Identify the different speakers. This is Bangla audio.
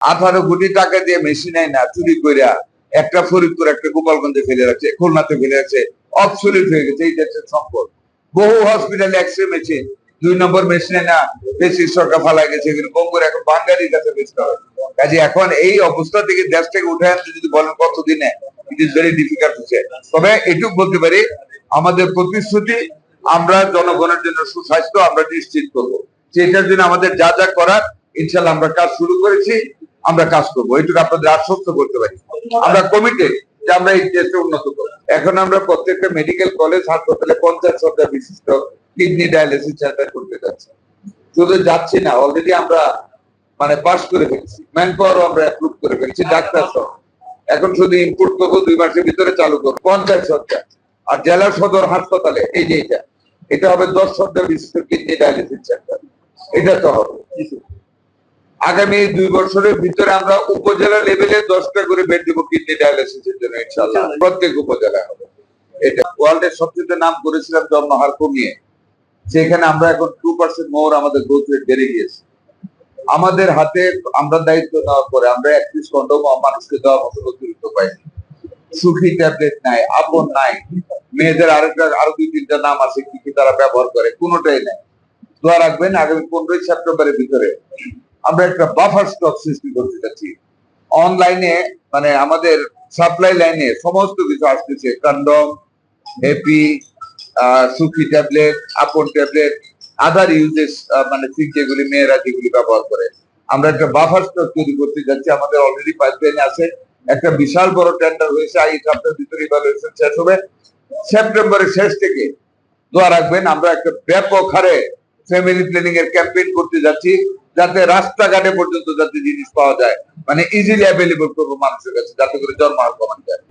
Speaker 1: 18 কোটি টাকা দিয়ে মেশিন না চুরি কইরা একটা ফরিদপুর একটা গোপালগঞ্জে ফেলে রাখছে, খুলনাতে ফেলে রাখছে, অবসলিউট হয়ে গেছে। এই দেশের সম্পদ। বহু হসপিটালে এক্সরে মেশিন 2 নম্বর মেশিনে না বেশি সরকার ফালাই গেছে, এগুলো বঙ্গরে এখন বাঙালির কাছে বেচতে হবে। কাজে এখন এই অবস্থা থেকে দেশ থেকে উঠে আনতে যদি বলেন কতদিনে, ইট ইজ ভেরি ডিফিকাল্ট হচ্ছে। তবে এটুকু বলতে পারি, আমাদের প্রতিশ্রুতি, আমরা জনগণের জন্য সুস্বাস্থ্য আমরা নিশ্চিত করবো। সেটার জন্য আমাদের যা যা করার ইনশাল্লাহ আমরা কাজ শুরু করেছি, আমরা কাজ করবো, এইটুকু আপনাদের আশ্বস্ত করতে পারি। আমরা কমিটেড যে আমরা এই দেশে উন্নত করবো। এখন আমরা প্রত্যেকটা মেডিকেল কলেজ হাসপাতালে 50 বিশিষ্ট কিডনি ডায়ালিসিস সেন্টার করতে যাচ্ছি। শুধু যাচ্ছি না, অলরেডি আমরা মানে পাস করে ফেলছি, ম্যান পাওয়ারও আমরা অ্যাপ্রুভ করে ফেলছি, ডাক্তার সহ। এখন শুধু ইনপুট করবো, 2 মাসের ভিতরে চালু করবো। পঞ্চায়েত সরকার আর জেলা সদর হাসপাতালে এই যে এটা হবে 10 বিশিষ্ট কিডনি ডায়ালিসিস সেন্টার। এটা তো হবে আগামী 2 বছরের ভিতরে। আমরা উপজেলা লেভেলে 10টা করে বেড দেবো কিডনি ডায়ালিসিসের জন্য ইনশাআল্লাহ, প্রত্যেক উপজেলায় হবে। এটা ওয়ার্ল্ডের সবচেয়ে নাম করেছিলাম জন্মহার কমিয়ে, সেখানে আমরা এখন 2% মোর আমাদের গ্রোথ রেট বেড়ে গিয়েছে। আমাদের হাতে আমরা দায়িত্ব নেওয়ার পরে আমরা 31 কন্ডম মানুষকে দেওয়ার মতো অতিরিক্ত পাইনি। সুখী ট্যাবলেট নাই, আপন নাই, মেয়েদের আরো 2-3টা নাম আছে কি কি তারা ব্যবহার করে, কোনোটাই নাই। দোয়া রাখবেন আগামী 15 সেপ্টেম্বরের ভিতরে আমরা একটা বাফার স্টক সৃষ্টি করতে যাচ্ছি। অনলাইনে মানে আমাদের সাপ্লাই লাইনে সমস্ত কিছু আসতেছে, কন্ডম, হ্যাপি, সুখী ট্যাবলেট, আপন ট্যাবলেট, আদার ইউজেস, মানে ঠিক যেগুলি মেয়েরা যেগুলি ব্যবহার করে। আমরা একটা বাফার স্টক তৈরি করতে যাচ্ছি। আমাদের অলরেডি পাইপলাইনে আছে, একটা বিশাল বড় টেন্ডার হয়েছে, এই সপ্তাহের ভিতরে ইভালুয়েশন শেষ হবে। সেপ্টেম্বরের শেষ থেকে দোয়া রাখবেন আমরা একটা ব্যাপক হারে ফ্যামিলি প্ল্যানিং এর ক্যাম্পেইন করতে যাচ্ছি, যাতে রাস্তাঘাটে পর্যন্ত যাতে জিনিস পাওয়া যায়, মানে ইজিলি অ্যাভেলেবল করবো মানুষের কাছে, যাতে করে জন্মহার কমানো যায়।